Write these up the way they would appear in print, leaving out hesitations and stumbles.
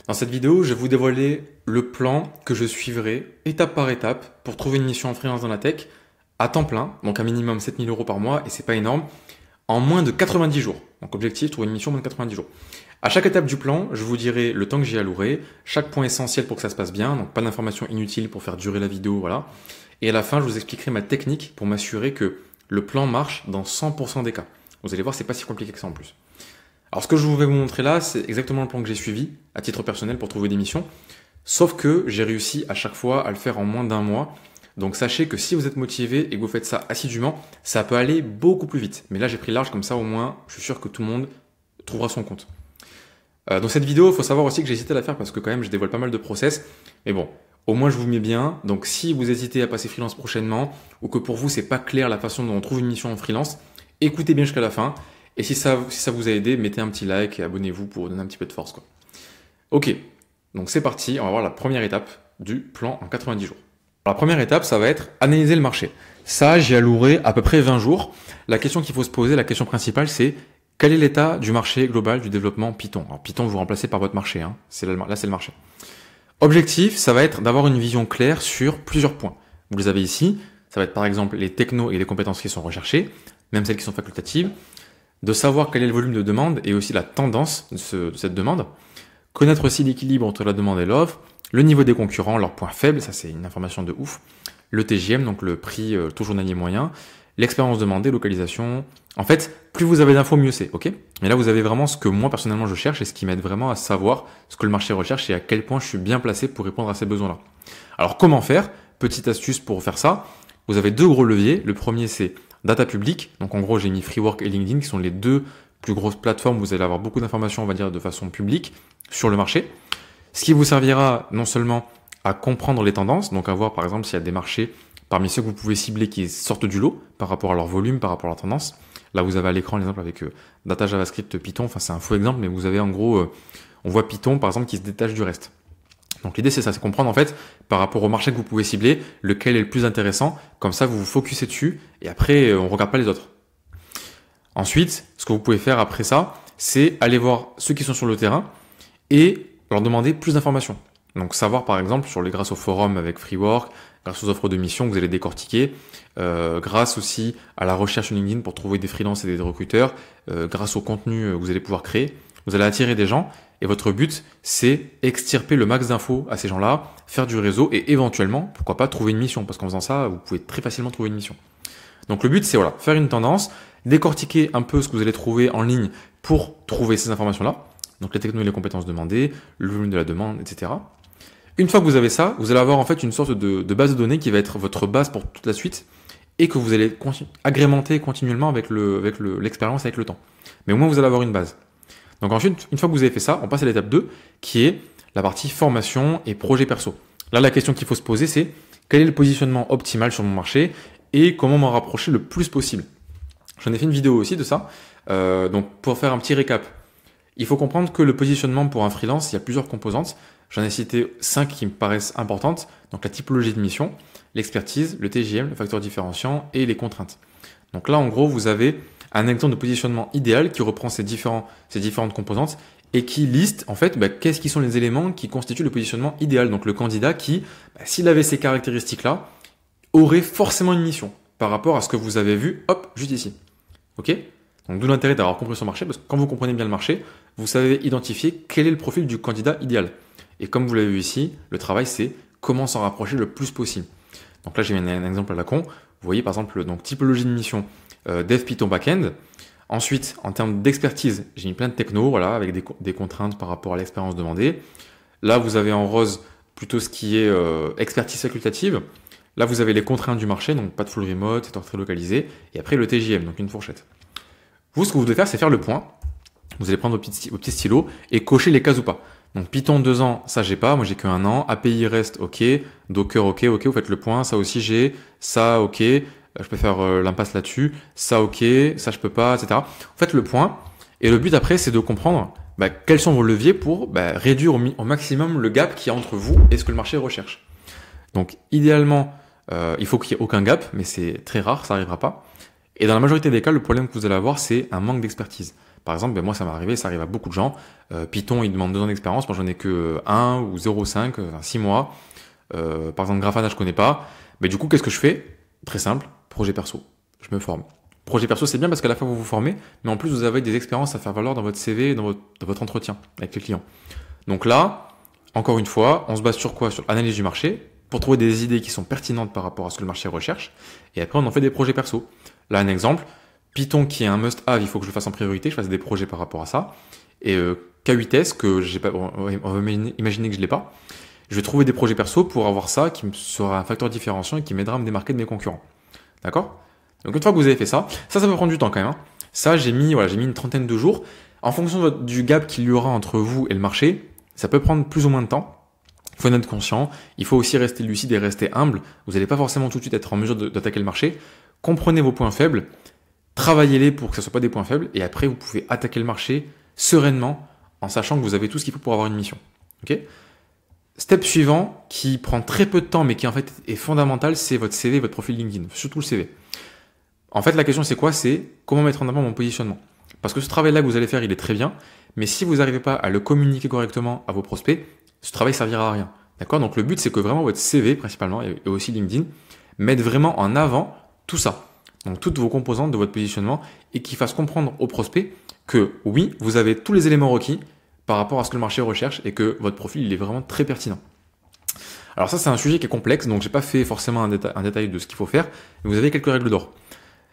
Dans cette vidéo, je vais vous dévoiler le plan que je suivrai étape par étape pour trouver une mission en freelance dans la tech à temps plein, donc un minimum 7 000 € par mois, et c'est pas énorme, en moins de 90 jours. Donc objectif, trouver une mission en moins de 90 jours. À chaque étape du plan, je vous dirai le temps que j'y allouerai, chaque point essentiel pour que ça se passe bien, donc pas d'informations inutiles pour faire durer la vidéo, voilà. Et à la fin, je vous expliquerai ma technique pour m'assurer que le plan marche dans 100% des cas. Vous allez voir, c'est pas si compliqué que ça en plus. Alors ce que je vais vous montrer là, c'est exactement le plan que j'ai suivi à titre personnel pour trouver des missions, sauf que j'ai réussi à chaque fois à le faire en moins d'un mois. Donc sachez que si vous êtes motivé et que vous faites ça assidûment, ça peut aller beaucoup plus vite. Mais là j'ai pris large comme ça, au moins je suis sûr que tout le monde trouvera son compte. Dans cette vidéo, il faut savoir aussi que j'ai hésité à la faire parce que quand même je dévoile pas mal de process. Mais bon, au moins je vous mets bien. Donc si vous hésitez à passer freelance prochainement ou que pour vous c'est pas clair la façon dont on trouve une mission en freelance, écoutez bien jusqu'à la fin. Et si ça vous a aidé, mettez un petit like et abonnez-vous pour donner un petit peu de force, quoi. Ok, donc c'est parti, on va voir la première étape du plan en 90 jours. Alors, la première étape, ça va être analyser le marché. Ça, j'y allouerai à peu près 20 jours. La question qu'il faut se poser, la question principale, c'est quel est l'état du marché global du développement Python? Alors Python, vous remplacez par votre marché, hein. Là c'est le marché. Objectif, ça va être d'avoir une vision claire sur plusieurs points. Vous les avez ici, ça va être par exemple les technos et les compétences qui sont recherchées, même celles qui sont facultatives, de savoir quel est le volume de demande et aussi la tendance de cette demande, connaître aussi l'équilibre entre la demande et l'offre, le niveau des concurrents, leurs points faibles, ça c'est une information de ouf, le TJM, donc le prix taux journalier moyen, l'expérience demandée, localisation. En fait, plus vous avez d'infos, mieux c'est, ok? Mais là, vous avez vraiment ce que moi personnellement je cherche et ce qui m'aide vraiment à savoir ce que le marché recherche et à quel point je suis bien placé pour répondre à ces besoins-là. Alors comment faire? Petite astuce pour faire ça, vous avez deux gros leviers. Le premier c'est data publique, donc en gros j'ai mis Freework et LinkedIn qui sont les deux plus grosses plateformes où vous allez avoir beaucoup d'informations, on va dire, de façon publique sur le marché. Ce qui vous servira non seulement à comprendre les tendances, donc à voir par exemple s'il y a des marchés parmi ceux que vous pouvez cibler qui sortent du lot par rapport à leur volume, par rapport à leur tendance. Là vous avez à l'écran l'exemple avec Data JavaScript Python, enfin c'est un faux exemple, mais vous avez en gros, on voit Python par exemple qui se détache du reste. Donc l'idée c'est ça, c'est comprendre en fait par rapport au marché que vous pouvez cibler, lequel est le plus intéressant, comme ça vous vous focussez dessus et après on regarde pas les autres. Ensuite, ce que vous pouvez faire après ça, c'est aller voir ceux qui sont sur le terrain et leur demander plus d'informations. Donc savoir par exemple grâce au forum avec Freework, grâce aux offres de mission que vous allez décortiquer, grâce aussi à la recherche sur LinkedIn pour trouver des freelances et des recruteurs, grâce au contenu que vous allez pouvoir créer, vous allez attirer des gens et votre but c'est extirper le max d'infos à ces gens-là, faire du réseau et éventuellement, pourquoi pas, trouver une mission parce qu'en faisant ça, vous pouvez très facilement trouver une mission. Donc le but c'est voilà, faire une tendance, décortiquer un peu ce que vous allez trouver en ligne pour trouver ces informations-là, donc les technos et les compétences demandées, le volume de la demande, etc. Une fois que vous avez ça, vous allez avoir en fait une sorte de base de données qui va être votre base pour toute la suite et que vous allez agrémenter continuellement avec l'expérience, avec le temps. Mais au moins vous allez avoir une base. Donc ensuite, une fois que vous avez fait ça, on passe à l'étape 2 qui est la partie formation et projet perso. Là, la question qu'il faut se poser, c'est quel est le positionnement optimal sur mon marché et comment m'en rapprocher le plus possible. J'en ai fait une vidéo aussi de ça. Donc pour faire un petit récap, il faut comprendre que le positionnement pour un freelance, il y a plusieurs composantes. J'en ai cité 5 qui me paraissent importantes. Donc la typologie de mission, l'expertise, le TJM, le facteur différenciant et les contraintes. Donc là, en gros, vous avez un exemple de positionnement idéal qui reprend ces différentes composantes et qui liste en fait qu'est-ce qui sont les éléments qui constituent le positionnement idéal. Donc le candidat qui, s'il avait ces caractéristiques-là, aurait forcément une mission par rapport à ce que vous avez vu, hop, juste ici. Ok? Donc d'où l'intérêt d'avoir compris son marché, parce que quand vous comprenez bien le marché, vous savez identifier quel est le profil du candidat idéal. Et comme vous l'avez vu ici, le travail c'est comment s'en rapprocher le plus possible. Donc là j'ai mis un exemple à la con. Vous voyez par exemple donc typologie de mission Dev Python Backend. Ensuite en termes d'expertise, j'ai mis plein de techno, voilà, avec des contraintes par rapport à l'expérience demandée. Là vous avez en rose plutôt ce qui est expertise facultative. Là vous avez les contraintes du marché, donc pas de full remote, secteur très localisé, et après le TJM, donc une fourchette. Vous, ce que vous devez faire, c'est faire le point. Vous allez prendre vos petits stylos et cocher les cases ou pas. Donc Python 2 ans, ça j'ai pas, moi j'ai que 1 an. API REST, ok. Docker, ok, vous faites le point. Ça aussi j'ai, ça ok. Je peux faire l'impasse là-dessus. Ça ok, ça je peux pas, etc. Vous faites le point. Et le but après, c'est de comprendre quels sont vos leviers pour réduire au maximum le gap qu'il y a entre vous et ce que le marché recherche. Donc idéalement, il faut qu'il n'y ait aucun gap, mais c'est très rare, ça n'arrivera pas. Et dans la majorité des cas, le problème que vous allez avoir, c'est un manque d'expertise. Par exemple, ben moi ça m'est arrivé, ça arrive à beaucoup de gens. Python, il demande 2 ans d'expérience, moi j'en ai que 1 ou 0,5, enfin 6 mois. Par exemple, Grafana, je connais pas. Mais du coup, qu'est-ce que je fais? Très simple, projet perso. Je me forme. Projet perso, c'est bien parce qu'à la fois vous vous formez, mais en plus vous avez des expériences à faire valoir dans votre CV, dans votre entretien avec les clients. Donc là, encore une fois, on se base sur quoi? Sur l'analyse du marché, pour trouver des idées qui sont pertinentes par rapport à ce que le marché recherche, et après on en fait des projets perso. Là, un exemple, Python qui est un must-have, il faut que je le fasse en priorité, je fasse des projets par rapport à ça. Et K8S, que j'ai pas, on va imaginer que je l'ai pas, je vais trouver des projets perso pour avoir ça, qui sera un facteur différenciant et qui m'aidera à me démarquer de mes concurrents. D'accord? Donc une fois que vous avez fait ça, ça peut prendre du temps quand même. Hein. Ça, j'ai mis une trentaine de jours. En fonction du gap qu'il y aura entre vous et le marché, ça peut prendre plus ou moins de temps. Il faut en être conscient. Il faut aussi rester lucide et rester humble. Vous n'allez pas forcément tout de suite être en mesure d'attaquer le marché. Comprenez vos points faibles, travaillez-les pour que ce ne soit pas des points faibles, et après vous pouvez attaquer le marché sereinement en sachant que vous avez tout ce qu'il faut pour avoir une mission. Ok? Step suivant, qui prend très peu de temps mais qui en fait est fondamental, c'est votre CV, votre profil LinkedIn, surtout le CV. En fait, la question c'est quoi? C'est comment mettre en avant mon positionnement. Parce que ce travail-là que vous allez faire, il est très bien, mais si vous n'arrivez pas à le communiquer correctement à vos prospects, ce travail servira à rien. D'accord? Donc le but c'est que vraiment votre CV principalement, et aussi LinkedIn, mette vraiment en avant tout ça. Donc toutes vos composantes de votre positionnement et qui fasse comprendre aux prospects que oui, vous avez tous les éléments requis par rapport à ce que le marché recherche et que votre profil il est vraiment très pertinent. Alors ça c'est un sujet qui est complexe, donc j'ai pas fait forcément un détail de ce qu'il faut faire, mais vous avez quelques règles d'or.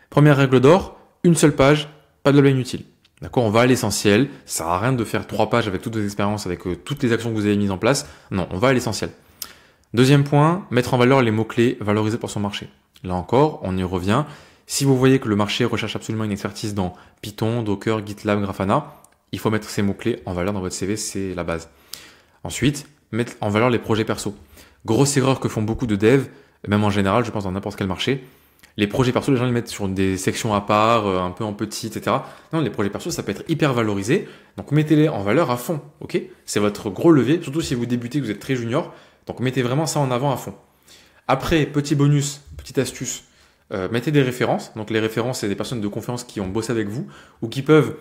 Première règle d'or, une seule page, pas de blabla inutile. D'accord, on va à l'essentiel, ça sert à rien de faire 3 pages avec toutes vos expériences, avec toutes les actions que vous avez mises en place. Non, on va à l'essentiel. Deuxième point, mettre en valeur les mots-clés valorisés pour son marché. Là encore, on y revient. Si vous voyez que le marché recherche absolument une expertise dans Python, Docker, GitLab, Grafana, il faut mettre ces mots-clés en valeur dans votre CV, c'est la base. Ensuite, mettre en valeur les projets perso. Grosse erreur que font beaucoup de devs, même en général, je pense dans n'importe quel marché. Les projets perso, les gens les mettent sur des sections à part, un peu en petit, etc. Non, les projets perso, ça peut être hyper valorisé. Donc mettez-les en valeur à fond, ok? C'est votre gros levier, surtout si vous débutez, que vous êtes très junior. Donc mettez vraiment ça en avant à fond. Après, petit bonus, petite astuce, mettez des références. Donc les références, c'est des personnes de confiance qui ont bossé avec vous ou qui peuvent,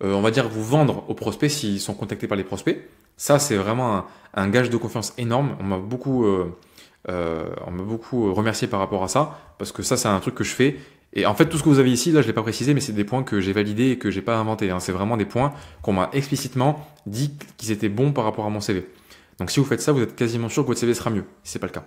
on va dire, vous vendre aux prospects s'ils sont contactés par les prospects. Ça, c'est vraiment un gage de confiance énorme. On m'a beaucoup remercié par rapport à ça, parce que ça, c'est un truc que je fais. Et en fait, tout ce que vous avez ici, là, je l'ai pas précisé, mais c'est des points que j'ai validés et que j'ai pas inventés. Hein. C'est vraiment des points qu'on m'a explicitement dit qu'ils étaient bons par rapport à mon CV. Donc si vous faites ça, vous êtes quasiment sûr que votre CV sera mieux, si c'est pas le cas.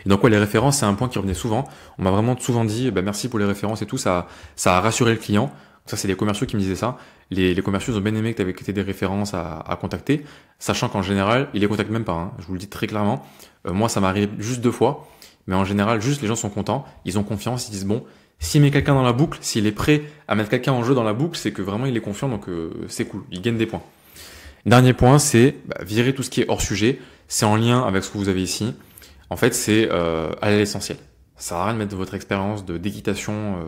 Et donc ouais, les références, c'est un point qui revenait souvent. On m'a vraiment souvent dit, merci pour les références et tout, ça a rassuré le client. Ça, c'est les commerciaux qui me disaient ça. Les commerciaux ont bien aimé que tu avais été des références à contacter, sachant qu'en général, ils les contactent même pas. Hein. Je vous le dis très clairement. Moi, ça m'est arrivé juste 2 fois, mais en général, juste les gens sont contents, ils ont confiance, ils disent bon, s'il met quelqu'un dans la boucle, s'il est prêt à mettre quelqu'un en jeu dans la boucle, c'est que vraiment il est confiant, donc c'est cool, il gagne des points. Dernier point, c'est virer tout ce qui est hors sujet. C'est en lien avec ce que vous avez ici. En fait, c'est aller à l'essentiel. Ça sert à rien de mettre votre expérience d'équitation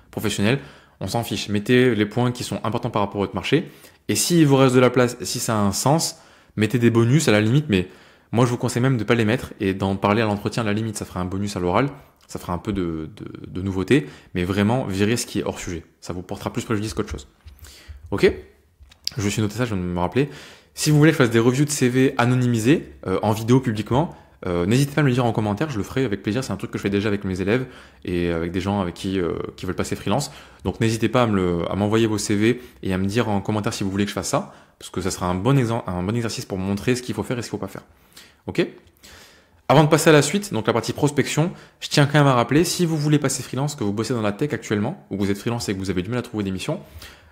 professionnelle. On s'en fiche. Mettez les points qui sont importants par rapport à votre marché. Et s'il vous reste de la place, si ça a un sens, mettez des bonus à la limite. Mais moi, je vous conseille même de ne pas les mettre et d'en parler à l'entretien à la limite. Ça fera un bonus à l'oral. Ça fera un peu de nouveauté. Mais vraiment, virez ce qui est hors sujet. Ça vous portera plus préjudice qu'autre chose. Ok ? Je me suis noté ça, je viens de me rappeler. Si vous voulez que je fasse des reviews de CV anonymisées en vidéo publiquement, n'hésitez pas à me le dire en commentaire, je le ferai avec plaisir. C'est un truc que je fais déjà avec mes élèves et avec des gens avec qui veulent passer freelance. Donc n'hésitez pas à m'envoyer vos CV et à me dire en commentaire si vous voulez que je fasse ça, parce que ça sera un bon exercice pour montrer ce qu'il faut faire et ce qu'il ne faut pas faire. Ok ? Avant de passer à la suite, donc la partie prospection, je tiens quand même à rappeler, si vous voulez passer freelance, que vous bossez dans la tech actuellement, ou que vous êtes freelance et que vous avez du mal à trouver des missions,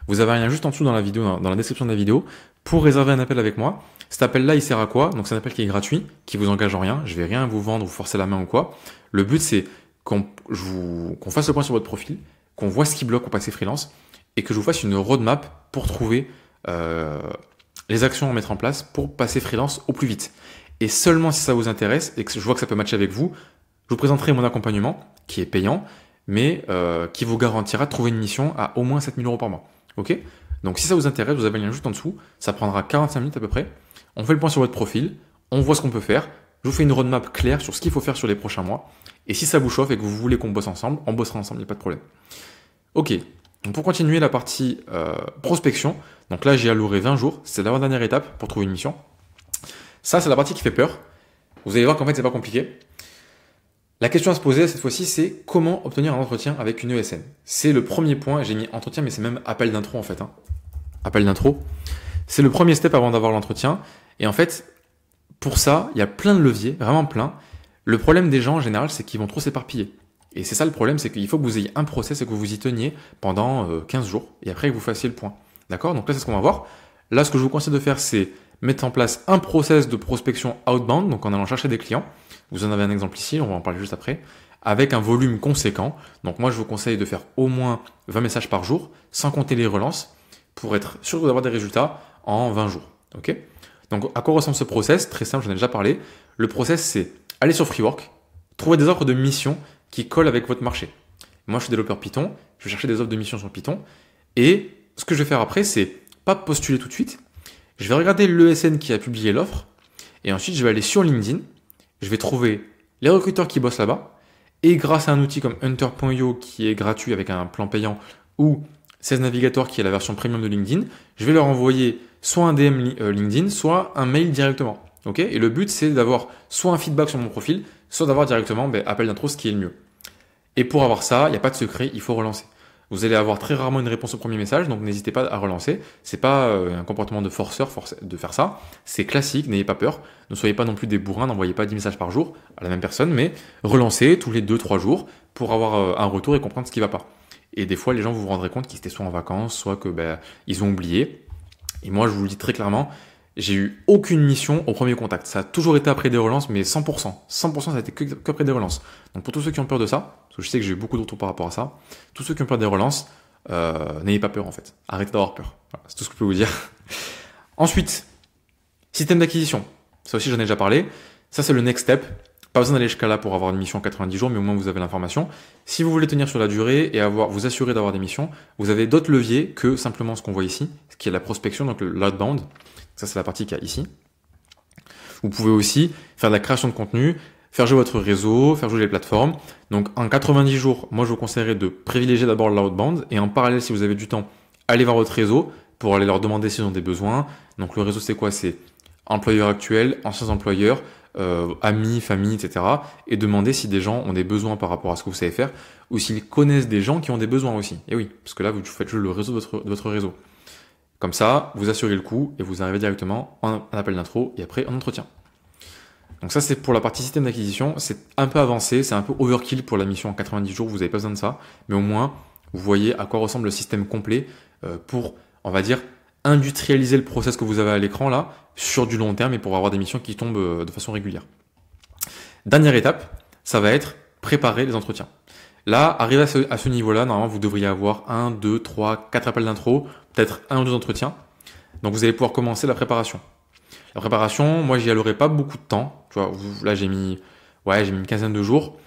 vous avez un lien juste en dessous dans la vidéo, dans la description de la vidéo, pour réserver un appel avec moi. Cet appel-là, il sert à quoi? Donc c'est un appel qui est gratuit, qui vous engage en rien. Je vais rien vous vendre, vous forcer la main ou quoi. Le but, c'est qu'on fasse le point sur votre profil, qu'on voit ce qui bloque pour passer freelance, et que je vous fasse une roadmap pour trouver les actions à mettre en place pour passer freelance au plus vite. Et seulement si ça vous intéresse, et que je vois que ça peut matcher avec vous, je vous présenterai mon accompagnement, qui est payant, mais qui vous garantira de trouver une mission à au moins 7 000 € par mois. Ok? Donc si ça vous intéresse, vous avez le lien juste en dessous, ça prendra 45 minutes à peu près. On fait le point sur votre profil, on voit ce qu'on peut faire, je vous fais une roadmap claire sur ce qu'il faut faire sur les prochains mois, et si ça vous chauffe et que vous voulez qu'on bosse ensemble, on bossera ensemble, il n'y a pas de problème. Ok, Donc pour continuer la partie prospection, donc là j'ai alloué 20 jours, c'est l'avant-dernière étape pour trouver une mission. Ça c'est la partie qui fait peur. Vous allez voir qu'en fait c'est pas compliqué. La question à se poser cette fois-ci, c'est comment obtenir un entretien avec une ESN. C'est le premier point, j'ai mis entretien, mais c'est même appel d'intro en fait. Appel d'intro. C'est le premier step avant d'avoir l'entretien. Et en fait, pour ça, il y a plein de leviers, vraiment plein. Le problème des gens en général, c'est qu'ils vont trop s'éparpiller. Et c'est ça le problème, c'est qu'il faut que vous ayez un process et que vous y teniez pendant 15 jours. Et après, que vous fassiez le point. D'accord? Donc là, c'est ce qu'on va voir. Là, ce que je vous conseille de faire, c'est mettre en place un process de prospection outbound, donc en allant chercher des clients. Vous en avez un exemple ici, on va en parler juste après, avec un volume conséquent. Donc moi, je vous conseille de faire au moins 20 messages par jour, sans compter les relances, pour être sûr d'avoir des résultats en 20 jours. Ok? Donc à quoi ressemble ce process? Très simple, j'en ai déjà parlé. Le process, c'est aller sur Freework, trouver des offres de mission qui collent avec votre marché. Moi, je suis développeur Python, je vais chercher des offres de mission sur Python, et ce que je vais faire après, c'est pas postuler tout de suite. Je vais regarder l'ESN qui a publié l'offre, et ensuite je vais aller sur LinkedIn, je vais trouver les recruteurs qui bossent là-bas, et grâce à un outil comme Hunter.io qui est gratuit avec un plan payant, ou Sales Navigator qui est la version premium de LinkedIn, je vais leur envoyer soit un DM LinkedIn, soit un mail directement. Okay, et le but, c'est d'avoir soit un feedback sur mon profil, soit d'avoir directement appel d'intro, ce qui est le mieux. Et pour avoir ça, il n'y a pas de secret, il faut relancer. Vous allez avoir très rarement une réponse au premier message, donc n'hésitez pas à relancer. C'est pas un comportement de forceur de faire ça. C'est classique, n'ayez pas peur. Ne soyez pas non plus des bourrins, n'envoyez pas 10 messages par jour à la même personne, mais relancez tous les 2-3 jours pour avoir un retour et comprendre ce qui va pas. Et des fois, les gens vous rendrez compte qu'ils étaient soit en vacances, soit que ils ont oublié. Et moi, je vous le dis très clairement, j'ai eu aucune mission au premier contact. Ça a toujours été après des relances, mais 100%. 100%, ça a été que après des relances. Donc pour tous ceux qui ont peur de ça, parce que je sais que j'ai eu beaucoup de retours par rapport à ça, tous ceux qui ont peur des relances, n'ayez pas peur en fait. Arrêtez d'avoir peur. Voilà, c'est tout ce que je peux vous dire. Ensuite, système d'acquisition. Ça aussi, j'en ai déjà parlé. Ça, c'est le next step. Pas besoin d'aller jusqu'à là pour avoir une mission en 90 jours, mais au moins vous avez l'information. Si vous voulez tenir sur la durée et vous assurer d'avoir des missions, vous avez d'autres leviers que simplement ce qu'on voit ici, ce qui est la prospection, donc l'outbound. Ça, c'est la partie qu'il y a ici. Vous pouvez aussi faire de la création de contenu, faire jouer votre réseau, faire jouer les plateformes. Donc, en 90 jours, moi, je vous conseillerais de privilégier d'abord l'outbound et en parallèle, si vous avez du temps, allez voir votre réseau pour aller leur demander s'ils ont des besoins. Donc, le réseau, c'est quoi? C'est employeurs actuels, anciens employeurs, amis, famille, etc. Et demander si des gens ont des besoins par rapport à ce que vous savez faire ou s'ils connaissent des gens qui ont des besoins aussi. Et oui, parce que là, vous faites jouer le réseau de votre réseau. Comme ça, vous assurez le coup et vous arrivez directement en appel d'intro et après en entretien. Donc ça, c'est pour la partie système d'acquisition. C'est un peu avancé, c'est un peu overkill pour la mission en 90 jours, vous n'avez pas besoin de ça. Mais au moins, vous voyez à quoi ressemble le système complet pour, on va dire, industrialiser le process que vous avez à l'écran là, sur du long terme et pour avoir des missions qui tombent de façon régulière. Dernière étape, ça va être préparer les entretiens. Là, arrivé à ce niveau-là, normalement, vous devriez avoir 1, 2, 3, 4 appels d'intro, peut-être 1 ou 2 entretiens. Donc, vous allez pouvoir commencer la préparation. La préparation, moi, j'y allouerai pas beaucoup de temps. Tu vois, là, j'ai mis une quinzaine de jours.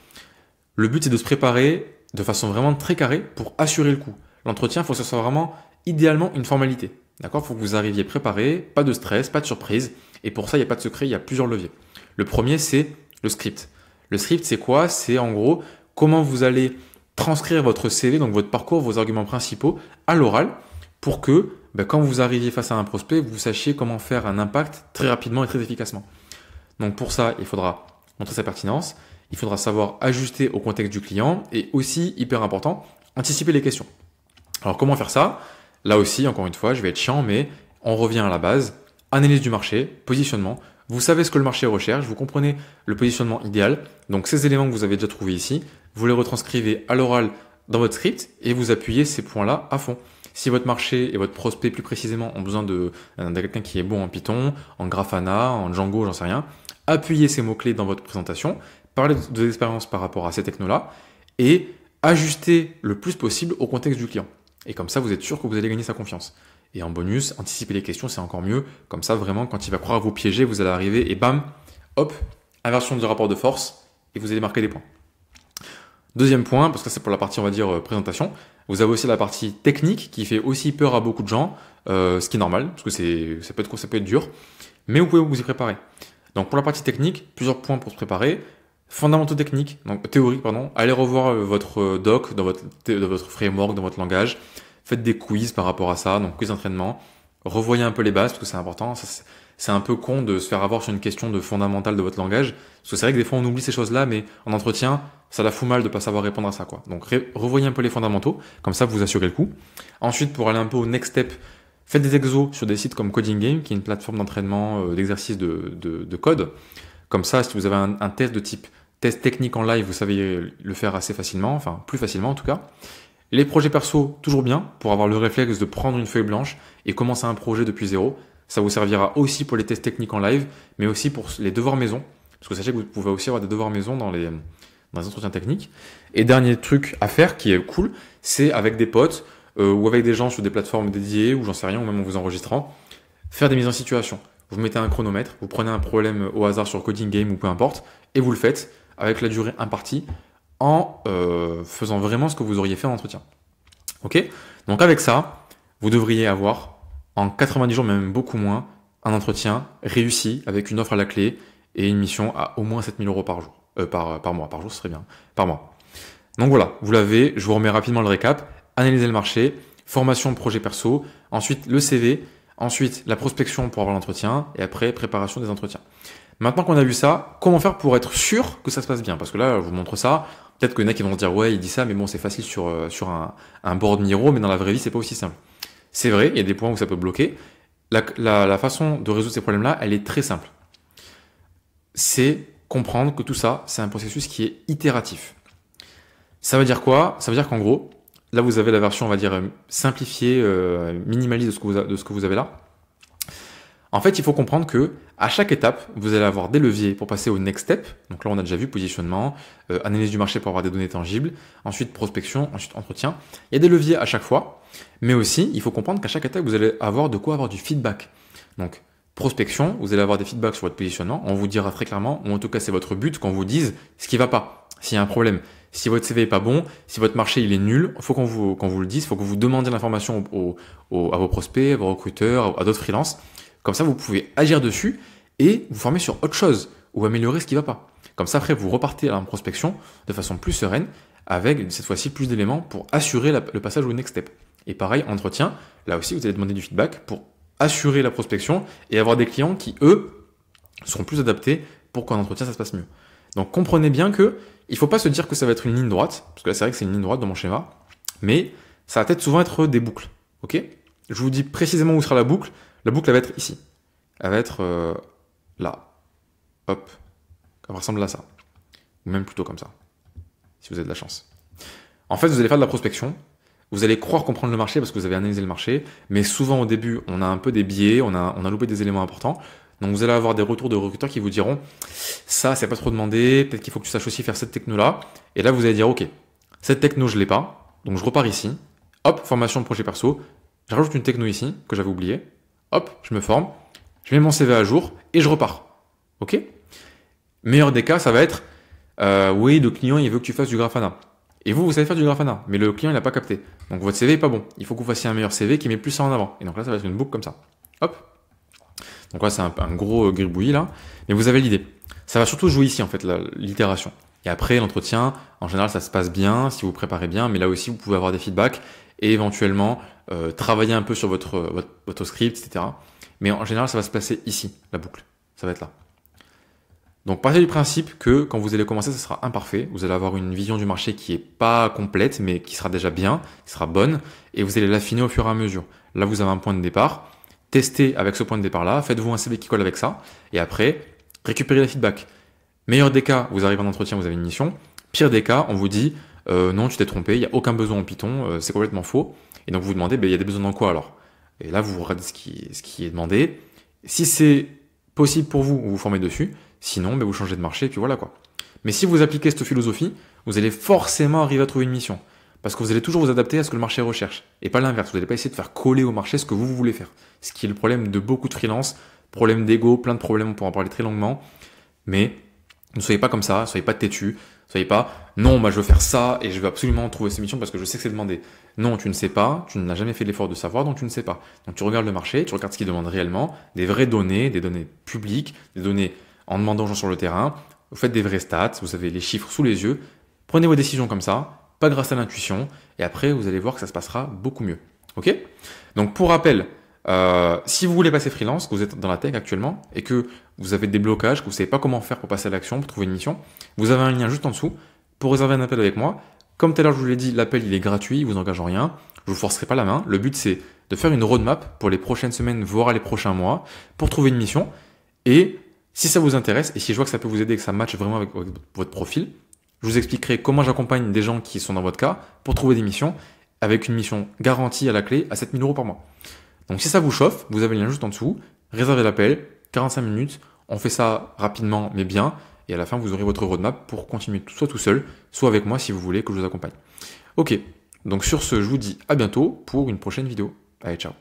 Le but, c'est de se préparer de façon vraiment très carrée pour assurer le coup. L'entretien, il faut que ce soit vraiment, idéalement, une formalité. D'accord? Il faut que vous arriviez préparé, pas de stress, pas de surprise. Et pour ça, il n'y a pas de secret, il y a plusieurs leviers. Le premier, c'est le script. Le script, c'est quoi? C'est en gros comment vous allez transcrire votre CV, donc votre parcours, vos arguments principaux à l'oral pour que quand vous arriviez face à un prospect, vous sachiez comment faire un impact très rapidement et très efficacement. Donc pour ça, il faudra montrer sa pertinence, il faudra savoir ajuster au contexte du client et aussi, hyper important, anticiper les questions. Alors comment faire ça? Là aussi, encore une fois, je vais être chiant, mais on revient à la base. Analyse du marché, positionnement. Vous savez ce que le marché recherche, vous comprenez le positionnement idéal. Donc ces éléments que vous avez déjà trouvés ici, vous les retranscrivez à l'oral dans votre script et vous appuyez ces points-là à fond. Si votre marché et votre prospect plus précisément ont besoin de quelqu'un qui est bon en Python, en Grafana, en Django, j'en sais rien, appuyez ces mots-clés dans votre présentation, parlez de l'expérience par rapport à ces technos-là et ajustez le plus possible au contexte du client. Et comme ça, vous êtes sûr que vous allez gagner sa confiance. Et en bonus, anticiper les questions, c'est encore mieux. Comme ça, vraiment, quand il va croire à vous piéger, vous allez arriver et bam, hop, inversion du rapport de force et vous allez marquer des points. Deuxième point, parce que c'est pour la partie, on va dire, présentation, vous avez aussi la partie technique qui fait aussi peur à beaucoup de gens, ce qui est normal, parce que ça peut être dur, mais vous pouvez vous y préparer. Donc pour la partie technique, plusieurs points pour se préparer. Fondamentaux techniques, donc théoriques, pardon. Allez revoir votre doc dans votre framework, dans votre langage. faites des quiz par rapport à ça, donc quiz d'entraînement, revoyez un peu les bases parce que c'est important. C'est un peu con de se faire avoir sur une question de fondamentale de votre langage, parce que c'est vrai que des fois on oublie ces choses-là, mais en entretien, ça la fout mal de pas savoir répondre à ça, quoi. Donc revoyez un peu les fondamentaux, comme ça vous assurez le coup. Ensuite, pour aller un peu au next step, faites des exos sur des sites comme Coding Game, qui est une plateforme d'entraînement d'exercice de code. Comme ça, si vous avez un test de type test technique en live, vous savez le faire assez facilement, enfin plus facilement en tout cas. Les projets perso, toujours bien, pour avoir le réflexe de prendre une feuille blanche et commencer un projet depuis zéro. Ça vous servira aussi pour les tests techniques en live, mais aussi pour les devoirs maison. Parce que sachez que vous pouvez aussi avoir des devoirs maison dans les entretiens techniques. Et dernier truc à faire qui est cool, c'est avec des potes ou avec des gens sur des plateformes dédiées, ou j'en sais rien, ou même en vous enregistrant, faire des mises en situation. Vous mettez un chronomètre, vous prenez un problème au hasard sur Coding Game ou peu importe, et vous le faites avec la durée impartie en faisant vraiment ce que vous auriez fait en entretien. Ok? Donc avec ça, vous devriez avoir en 90 jours, même beaucoup moins, un entretien réussi avec une offre à la clé et une mission à au moins 7 000 € par jour. Par mois. Par jour, ce serait bien. Par mois. Donc voilà, vous l'avez. Je vous remets rapidement le récap. Analyser le marché, formation, projet perso, ensuite le CV, ensuite la prospection pour avoir l'entretien et après préparation des entretiens. Maintenant qu'on a vu ça, comment faire pour être sûr que ça se passe bien? Parce que là, je vous montre ça. Peut-être qu'il y en a qui vont se dire ouais, il dit ça, mais bon, c'est facile sur un board Miro, mais dans la vraie vie, c'est pas aussi simple. C'est vrai, il y a des points où ça peut bloquer. La façon de résoudre ces problèmes-là, elle est très simple. C'est comprendre que tout ça, c'est un processus qui est itératif. Ça veut dire quoi? Ça veut dire qu'en gros, là, vous avez la version, on va dire, simplifiée, minimaliste de ce que vous avez là. En fait, il faut comprendre que à chaque étape, vous allez avoir des leviers pour passer au next step. Donc là, on a déjà vu positionnement, analyse du marché pour avoir des données tangibles, ensuite prospection, ensuite entretien. Il y a des leviers à chaque fois, mais aussi, il faut comprendre qu'à chaque étape, vous allez avoir de quoi avoir du feedback. Donc, prospection, vous allez avoir des feedbacks sur votre positionnement. On vous dira très clairement, ou en tout cas, c'est votre but, qu'on vous dise ce qui va pas, s'il y a un problème. Si votre CV est pas bon, si votre marché il est nul, il faut qu'on vous le dise, il faut que vous demandiez l'information à vos prospects, à vos recruteurs, à d'autres freelances. Comme ça, vous pouvez agir dessus et vous former sur autre chose ou améliorer ce qui va pas. Comme ça, après, vous repartez à la prospection de façon plus sereine avec cette fois-ci plus d'éléments pour assurer le passage au next step. Et pareil, entretien, là aussi, vous allez demander du feedback pour assurer la prospection et avoir des clients qui, eux, seront plus adaptés pour qu'en entretien, ça se passe mieux. Donc, comprenez bien que il faut pas se dire que ça va être une ligne droite, parce que là, c'est vrai que c'est une ligne droite dans mon schéma, mais ça va peut-être souvent être des boucles. Ok? Je vous dis précisément où sera la boucle. La boucle, elle va être ici. Elle va être là. Hop. Elle ressemble à ça. Ou même plutôt comme ça. Si vous avez de la chance. En fait, vous allez faire de la prospection. Vous allez croire comprendre le marché parce que vous avez analysé le marché. Mais souvent, au début, on a un peu des biais. On a loupé des éléments importants. Donc, vous allez avoir des retours de recruteurs qui vous diront ça, c'est pas trop demandé. Peut-être qu'il faut que tu saches aussi faire cette techno-là. Et là, vous allez dire ok, cette techno, je l'ai pas. Donc, je repars ici. Hop, formation de projet perso. Je rajoute une techno ici que j'avais oublié. Hop, je me forme, je mets mon CV à jour et je repars. Ok? Meilleur des cas, ça va être oui, le client il veut que tu fasses du Grafana. Et vous savez faire du Grafana, mais le client il n'a pas capté. Donc votre CV est pas bon. Il faut que vous fassiez un meilleur CV qui met plus ça en avant. Et donc là, ça va être une boucle comme ça. Hop. Donc là, c'est un gros gribouillis là. Mais vous avez l'idée. Ça va surtout jouer ici en fait, l'itération. Et après, l'entretien, en général, ça se passe bien si vous préparez bien, mais là aussi, vous pouvez avoir des feedbacks et éventuellement travailler un peu sur votre script, etc. Mais en général, ça va se placer ici, la boucle. Ça va être là. Donc, partez du principe que quand vous allez commencer, ça sera imparfait. Vous allez avoir une vision du marché qui est pas complète, mais qui sera déjà bien, qui sera bonne, et vous allez l'affiner au fur et à mesure. Là, vous avez un point de départ. Testez avec ce point de départ-là. Faites-vous un CV qui colle avec ça. Et après, récupérez les feedbacks. Meilleur des cas, vous arrivez en entretien, vous avez une mission. Pire des cas, on vous dit non, tu t'es trompé, il n'y a aucun besoin en Python, c'est complètement faux. Et donc vous vous demandez, il y a des besoins dans quoi alors? Et là, vous regardez ce qui est demandé. Si c'est possible pour vous, vous vous formez dessus. Sinon, vous changez de marché, et puis voilà quoi. Mais si vous appliquez cette philosophie, vous allez forcément arriver à trouver une mission. Parce que vous allez toujours vous adapter à ce que le marché recherche. Et pas l'inverse, vous n'allez pas essayer de faire coller au marché ce que vous voulez faire. Ce qui est le problème de beaucoup de freelance, problème d'ego, plein de problèmes, on pourra en parler très longuement. Mais ne soyez pas comme ça, ne soyez pas têtu, ne soyez pas non, moi je veux faire ça et je veux absolument trouver cette mission parce que je sais que c'est demandé. Non, tu ne sais pas, tu n'as jamais fait l'effort de savoir, donc tu ne sais pas. Donc tu regardes le marché, tu regardes ce qu'il demande réellement, des vraies données, des données publiques, des données en demandant aux gens sur le terrain, vous faites des vrais stats, vous avez les chiffres sous les yeux, prenez vos décisions comme ça, pas grâce à l'intuition, et après vous allez voir que ça se passera beaucoup mieux. Ok? Donc pour rappel, si vous voulez passer freelance, que vous êtes dans la tech actuellement et que vous avez des blocages, que vous ne savez pas comment faire pour passer à l'action, pour trouver une mission, vous avez un lien juste en dessous pour réserver un appel avec moi. Comme tout à l'heure je vous l'ai dit, l'appel il est gratuit, il vous engage en rien, je vous forcerai pas la main. Le but c'est de faire une roadmap pour les prochaines semaines, voire les prochains mois, pour trouver une mission. Et si ça vous intéresse et si je vois que ça peut vous aider et que ça matche vraiment avec votre profil, je vous expliquerai comment j'accompagne des gens qui sont dans votre cas pour trouver des missions avec une mission garantie à la clé à 7 000 euros par mois. Donc si ça vous chauffe, vous avez le lien juste en dessous, réservez l'appel, 45 minutes, on fait ça rapidement mais bien, et à la fin vous aurez votre roadmap pour continuer soit tout seul, soit avec moi si vous voulez que je vous accompagne. Ok, donc sur ce, je vous dis à bientôt pour une prochaine vidéo. Allez, ciao.